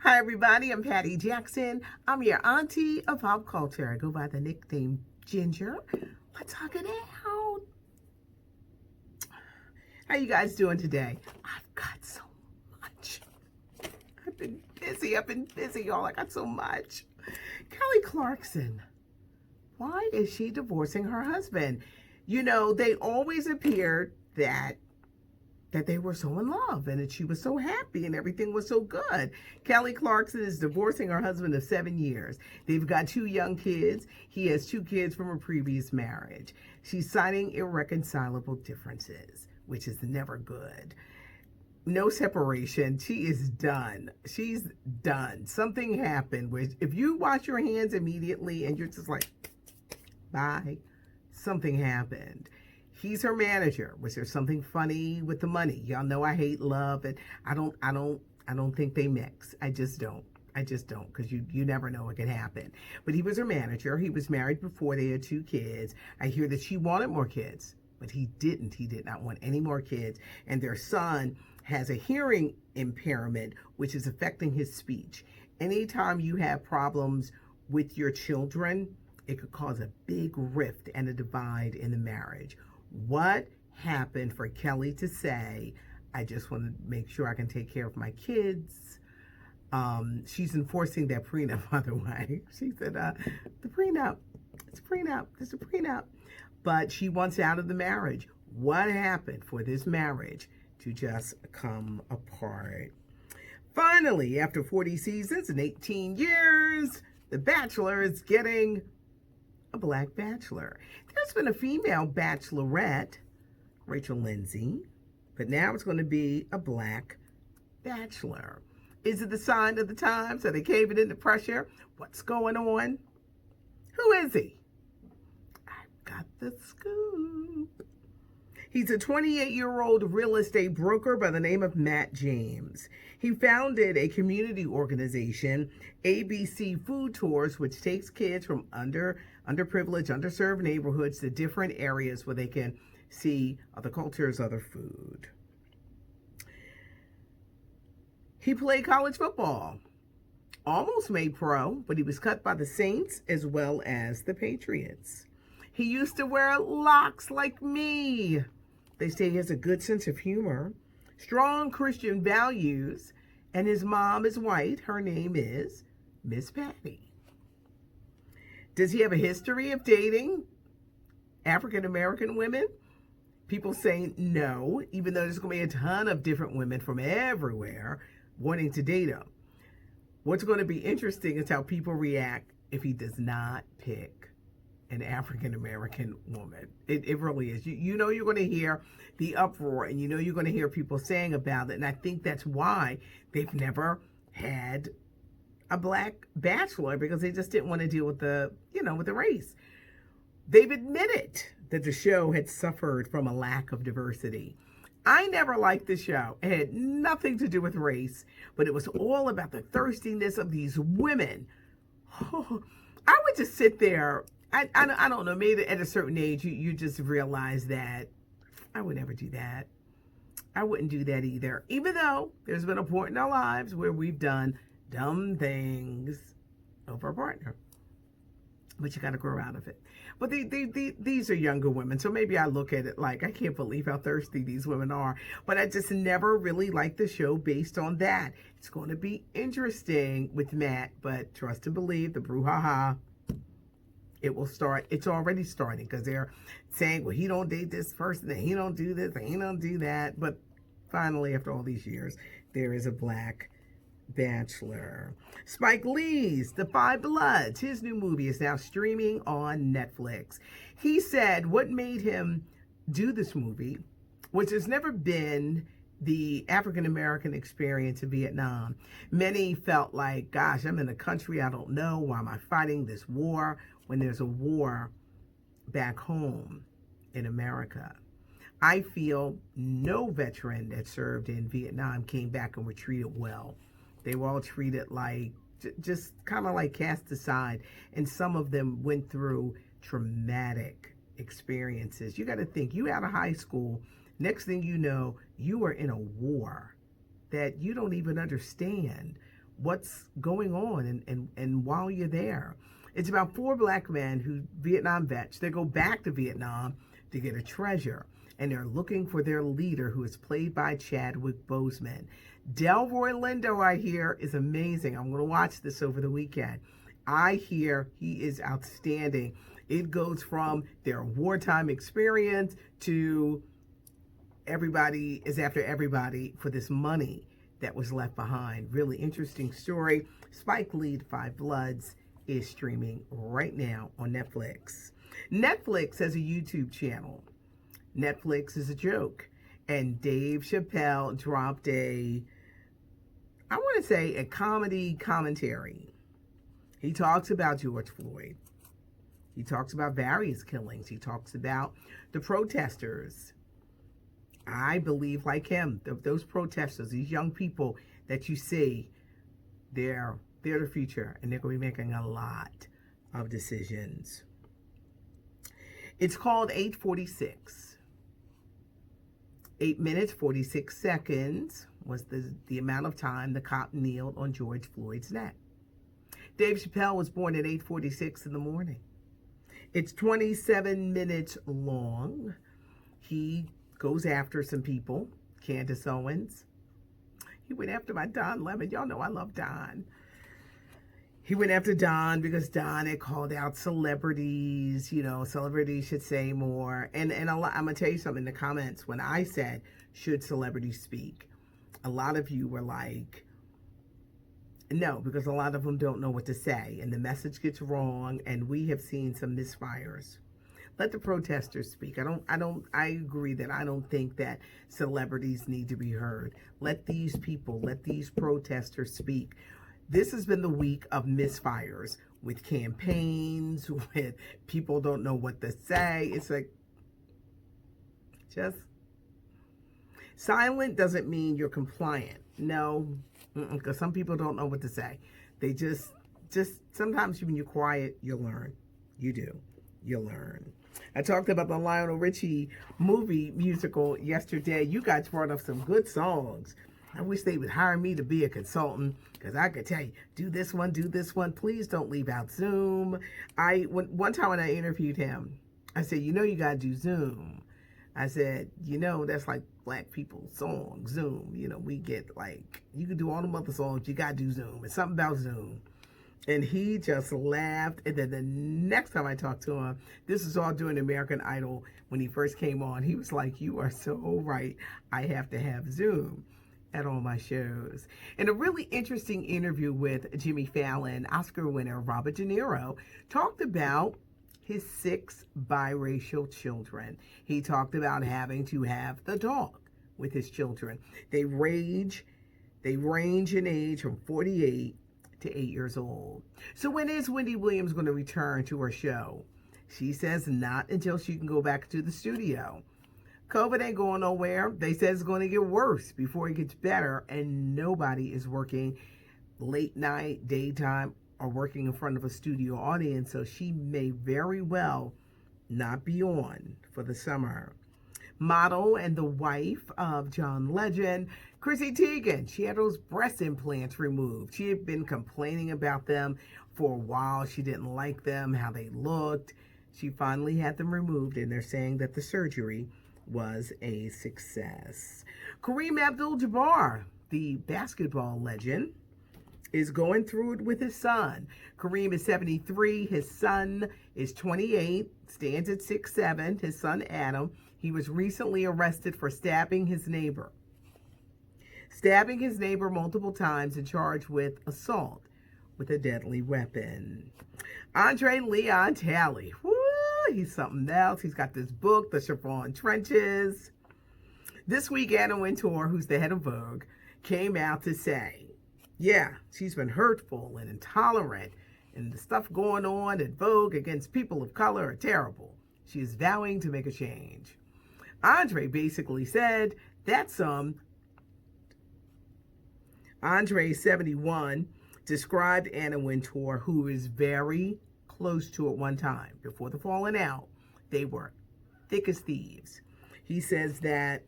Hi, everybody. I'm Patty Jackson. I'm your auntie of pop culture. I go by the nickname Ginger. Let's talk it out. How you guys doing today? I've got so much. I've been busy, y'all. I got so much. Kelly Clarkson. Why is she divorcing her husband? You know, they always appeared that they were so in love and that she was so happy and everything was so good. Kelly Clarkson is divorcing her husband of 7 years. They've got 2 young kids. He has 2 kids from a previous marriage. She's citing irreconcilable differences, which is never good. No separation. She is done. She's done. Something happened. Which, if you wash your hands immediately and you're just like, bye, something happened. He's her manager. Was there something funny with the money? Y'all know I hate love, and I don't think they mix. I just don't, because you never know what can happen. But he was her manager. He was married before. They had 2 kids. I hear that she wanted more kids, but he didn't. He did not want any more kids. And their son has a hearing impairment, which is affecting his speech. Anytime you have problems with your children, it could cause a big rift and a divide in the marriage. What happened for Kelly to say, I just want to make sure I can take care of my kids? She's enforcing that prenup, by the way. She said, the prenup, it's a prenup. But she wants out of the marriage. What happened for this marriage to just come apart? Finally, after 40 seasons and 18 years, The Bachelor is getting a black bachelor. There's been a female bachelorette, Rachel Lindsay, but now it's going to be a black bachelor. Is it the sign of the times? Are they caving into pressure? What's going on? Who is he? I've got the scoop. He's a 28-year-old real estate broker by the name of Matt James. He founded a community organization, ABC Food Tours, which takes kids from underprivileged, underserved neighborhoods to different areas where they can see other cultures, other food. He played college football, almost made pro, but he was cut by the Saints as well as the Patriots. He used to wear locks like me. They say he has a good sense of humor, strong Christian values, and his mom is white. Her name is Miss Patty. Does he have a history of dating African American women? People say no, even though there's going to be a ton of different women from everywhere wanting to date him. What's going to be interesting is how people react if he does not pick an African American woman. It really is. You know you're going to hear the uproar, and you know you're going to hear people saying about it. And I think that's why they've never had a black bachelor, because they just didn't want to deal with the race. They've admitted that the show had suffered from a lack of diversity. I never liked the show. It had nothing to do with race, but it was all about the thirstiness of these women. Oh, I would just sit there. I don't know, maybe at a certain age, you just realize that I would never do that. I wouldn't do that either, even though there's been a point in our lives where we've done dumb things over a partner. But you got to grow out of it. But these are younger women, so maybe I look at it like, I can't believe how thirsty these women are. But I just never really liked the show based on that. It's going to be interesting with Matt, but trust and believe, the brouhaha, it will start. It's already starting, because they're saying, well, he don't date this person, and he don't do this, and he don't do that. But finally, after all these years, there is a black bachelor. Spike Lee's The Five Bloods, his new movie, is now streaming on Netflix. He said what made him do this movie, which has never been the African American experience in Vietnam. Many felt like, gosh, I'm in a country I don't know. Why am I fighting this war when there's a war back home in America? I feel no veteran that served in Vietnam came back and were treated well. They were all treated like, just kind of like cast aside. And some of them went through traumatic experiences. You got to think, you out of high school, next thing you know, you are in a war that you don't even understand what's going on and while you're there. It's about 4 black men who Vietnam vets. They go back to Vietnam to get a treasure, and they're looking for their leader, who is played by Chadwick Boseman. Delroy Lindo, I hear, is amazing. I'm going to watch this over the weekend. I hear he is outstanding. It goes from their wartime experience to everybody is after everybody for this money that was left behind. Really interesting story. Spike Lee, Five Bloods, is streaming right now on Netflix. Netflix has a YouTube channel. Netflix is a joke. And Dave Chappelle dropped a comedy commentary. He talks about George Floyd. He talks about various killings. He talks about the protesters. I believe, like him, those protesters, these young people that you see, they're the future, and they're going to be making a lot of decisions. It's called 8:46. 8 minutes, 46 seconds was the amount of time the cop kneeled on George Floyd's neck. Dave Chappelle was born at 8:46 in the morning. It's 27 minutes long. He goes after some people. Candace Owens. He went after my Don Lemon. Y'all know I love Don. He went after Don because Don had called out celebrities. You know, celebrities should say more. And I'm going to tell you something in the comments. When I said, should celebrities speak? A lot of you were like, no, because a lot of them don't know what to say. And the message gets wrong. And we have seen some misfires. Let the protesters speak. I agree that I don't think that celebrities need to be heard. Let these people, let these protesters speak. This has been the week of misfires with campaigns, with people don't know what to say. It's like, just silent doesn't mean you're compliant. No, because some people don't know what to say. They just sometimes when you're quiet, you learn. You do. You learn. I talked about the Lionel Richie movie musical yesterday. You guys brought up some good songs. I wish they would hire me to be a consultant, because I could tell you, do this one. Please don't leave out Zoom. One time when I interviewed him, I said, you got to do Zoom. I said, that's like black people's song, Zoom. We get like, you can do all them other songs, you got to do Zoom. It's something about Zoom. And he just laughed. And then the next time I talked to him, this is all during American Idol, when he first came on, he was like, you are so right. I have to have Zoom at all my shows. In a really interesting interview with Jimmy Fallon, Oscar winner Robert De Niro talked about his 6 biracial children. He talked about having to have the dog with his children. They range in age from 48 to 8 years old. So when is Wendy Williams going to return to her show? She says not until she can go back to the studio. COVID ain't going nowhere. They said it's going to get worse before it gets better, and nobody is working late night, daytime, or working in front of a studio audience, so she may very well not be on for the summer. Model and the wife of John Legend, Chrissy Teigen, she had those breast implants removed. She had been complaining about them for a while. She didn't like them, how they looked. She finally had them removed, and they're saying that the surgery was a success. Kareem Abdul-Jabbar, the basketball legend, is going through it with his son. Kareem is 73. His son is 28, stands at 6'7". His son, Adam, he was recently arrested for stabbing his neighbor. Stabbing his neighbor multiple times and charged with assault with a deadly weapon. Andre Leon Talley. Woo, he's something else. He's got this book, The Chiffon Trenches. This week, Anna Wintour, who's the head of Vogue, came out to say, yeah, she's been hurtful and intolerant, and the stuff going on at Vogue against people of color are terrible. She is vowing to make a change. Andre basically said that Andre, 71, described Anna Wintour, who is very close to at one time. Before the falling out, they were thick as thieves. He says that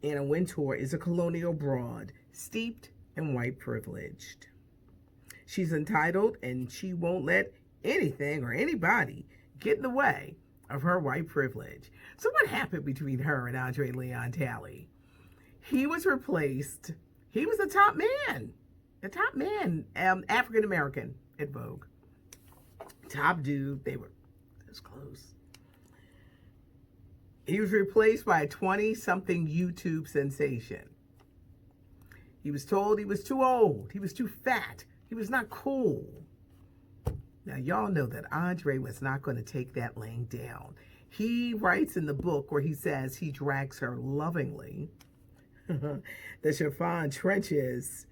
Anna Wintour is a colonial broad, steeped and white privileged. She's entitled and she won't let anything or anybody get in the way of her white privilege. So what happened between her and Andre Leon Talley? He was replaced. He was the top man, African American at Vogue. Top dude. They were this close. He was replaced by a 20-something YouTube sensation. He was told he was too old. He was too fat. He was not cool. Now, y'all know that Andre was not going to take that laying down. He writes in the book where he says he drags her lovingly the chiffon trenches.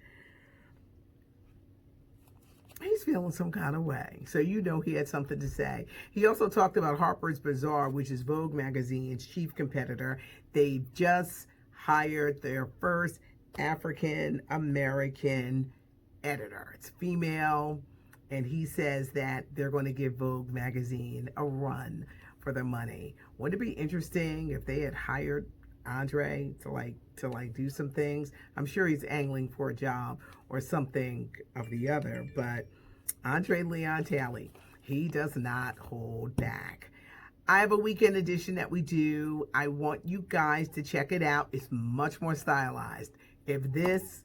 He's feeling some kind of way. So you know he had something to say. He also talked about Harper's Bazaar, which is Vogue magazine's chief competitor. They just hired their first African American editor. It's female. And he says that they're going to give Vogue magazine a run for their money. Wouldn't it be interesting if they had hired Andre to do some things? I'm sure he's angling for a job or something of the other, but Andre Leon Talley, he does not hold back. I have a weekend edition that we do. I want you guys to check it out. It's much more stylized. If this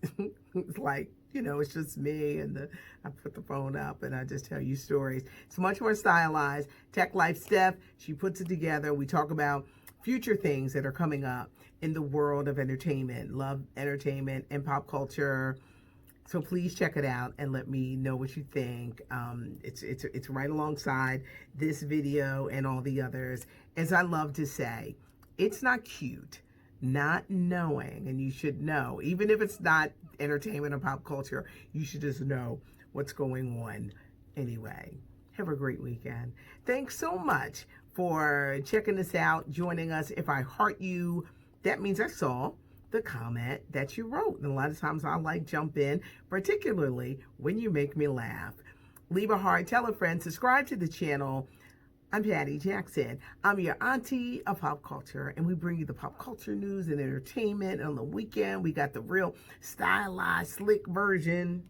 is like, it's just me and I put the phone up and I just tell you stories. It's much more stylized. Tech Life Steph, she puts it together. We talk about future things that are coming up in the world of entertainment, love entertainment and pop culture. So please check it out and let me know what you think. It's right alongside this video and all the others. As I love to say, it's not cute not knowing, and you should know, even if it's not entertainment or pop culture, you should just know what's going on anyway. Have a great weekend. Thanks so much for checking this out, joining us. If I heart you, that means I saw the comment that you wrote. And a lot of times I jump in, particularly when you make me laugh. Leave a heart, tell a friend, subscribe to the channel. I'm Patty Jackson. I'm your auntie of pop culture, and we bring you the pop culture news and entertainment. On the weekend, we got the real stylized, slick version.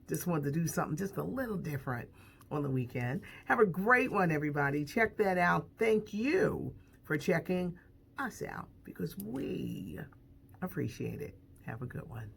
Just wanted to do something just a little different on the weekend. Have a great one, everybody. Check that out. Thank you for checking us out because we appreciate it. Have a good one.